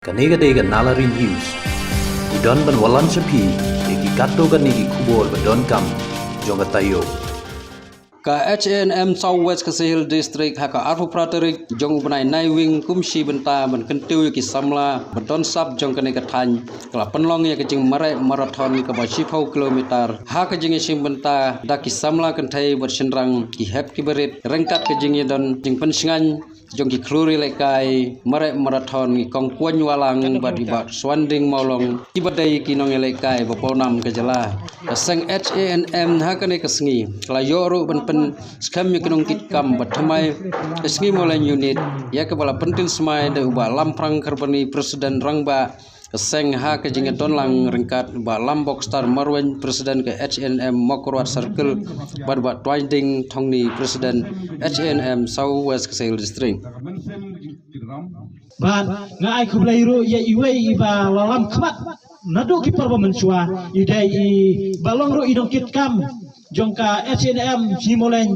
Kanega nalari news. Idon ban walan sapi, eki kato ganigi kubol badon kam, jonga tayo. Ka H&M South West Kasihil District haka arfu praterik jong benai naiwing kumsi benta ban kentiu ki samla badon sap jong kene katany kala penlong ya kejing marathon ka ba 10 kilometer haka jing sing benta da ki samla kentai bersenrang ki hep ki berit rengkat kejing don jing pensingan jong ki kluri lekai marathon ki kongkuan walang badi ba swanding maulong ki badai ki nong lekai baponam kejala seng H&M haka ne kesngi kala yoru ban pen skam mi kenong kit kam batamai esngi mulai unit ya kepala pentil semai de uba lamprang karbani presiden rangba seng ha ke jinga donlang ringkat ba lambok star marwen presiden ke H&M Mokorwat circle ba twinding thongni presiden H&M South West Kasihil District ban ngai kublairu ya iwe iba lalam khabat nado ki parba mensua idai i balong ro idong kit kam jongka H&M Simoleng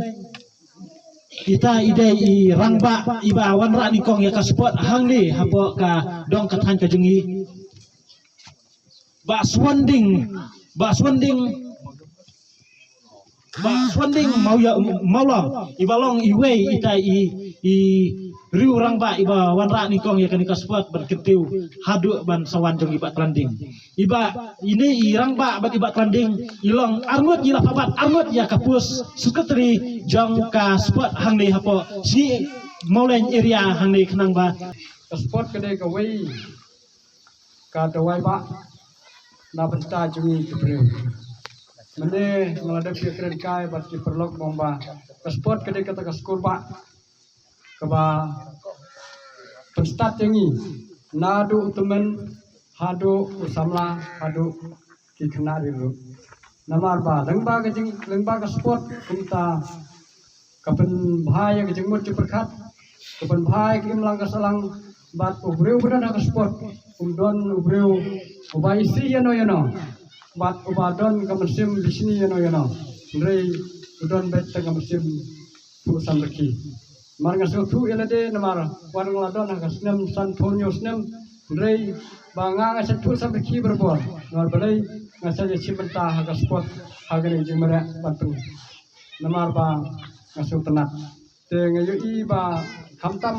kita idai i rangba iba wanra ni kong ya ka spot hangli hapo ka dong ka than ka jungi ba swanding maulong ibalong iwe ita i riu rangba iba wanra ni kong ya ka spot berketiu hadu ban sawan jong iba trending iba ini i rangba bat iba trending ilong arngut ila papat arngut ya kapus sekretari jong ka spot hangni hapo si mauleng area hangni kenang ba ka spot kede ka wei ka tawai ba na benta jungi kebreu mene ngalada pikiran kai bat ki perlok bomba ka sport kede kata ka skurba ka ba penstat jungi nadu temen hadu usamla hadu ki kena diru namar ba lengba ka sport kumta ka pen bhai ka jengmut ki perkhat ka pen bhai ki imlang ka salang bat ubreu beran ka sport don ubreu uba isi yano bat uba don ka musim di sini yano rei udon bet ka musim tu samreki mar ngaso tu elade namar wan ngladon ka snem san tonyo snem rei banga ngasa tu samreki berbor mar balai ngasa je cimenta ka sport hagane jimara batu namar ba ngaso tenat te ngayu i ba hamtam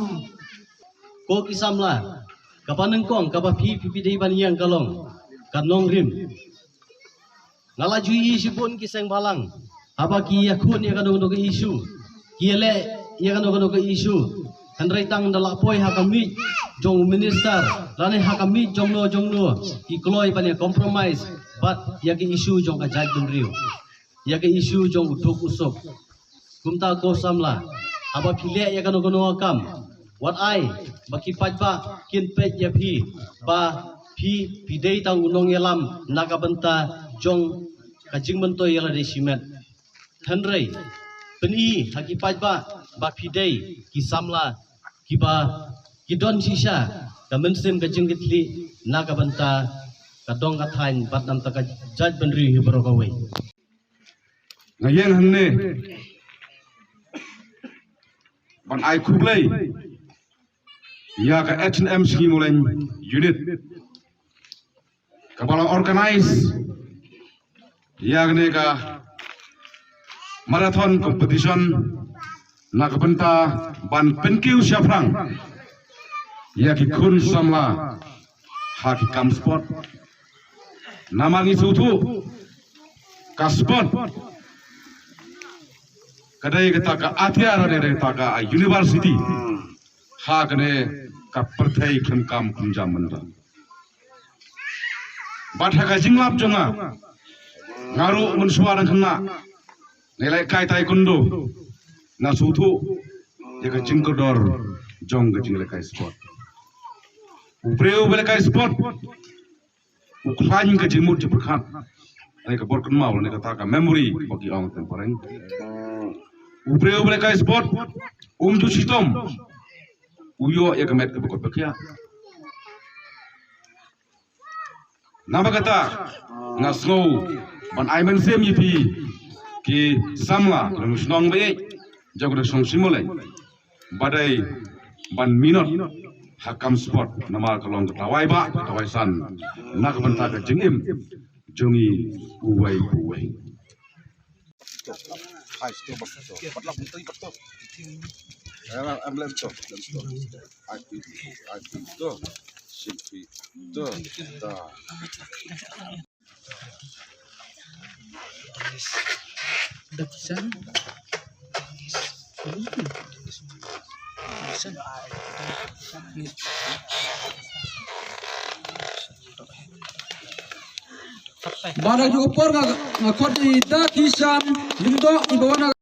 ko kisamla kapaneng kong kapa pi dei ban yang kalong kanong rim ngala jui sipun kiseng balang apa ki yakun ya kadong dong isu kiele ya kadong dong isu handrai tang dala poi hakami jong minister lane hakami jongno ki kloi pan ya compromise but ya ki isu jong ka jai dong riu ya ki isu jong utuk usuk kumta ko samla apa pile ya kadong kam what I baki pajba kin pej ya phi ba phi pidei tang unong yalam naga benta jong kajing mento yala de simet thanrei peni haki pajba ba pidei ki samla ki ba ki don sisa ka mensem kajing kitli naga benta kadong kathain batnam taka jaj benri hibro kawai ngayen hanne ban ai kublai ya ka H&M Simoleng unit kepala organize ya ka marathon competition na kabenta ban penkiu syafrang ya ki kun samla ha ki kam sport namangi sutu ka sport kadai kata ka atiara de kata ka university ha kene ka perthai kham kumjam manda batha ka jinglap jonga ngaru mensuara kena nilai kai tai kundo na sutu ya ka jingkodor jong ka jingle kai sport ubreu bele kai sport ukhlain ka jimut jipkhat ai ka borkun mau ne ka ta ka memory bagi ong temporeng ubreu bele kai sport tu sitom uyo ya kemet ke bukot bekia nama kata ngasno ban aimen sem yipi ki samla nong be jago de song simole badai ban minot hakam sport nama kalong ketawai ba ketawai san nak benta ke jengim jongi uwai uwai Badak di upor ngakot di dakisan lindo di bawah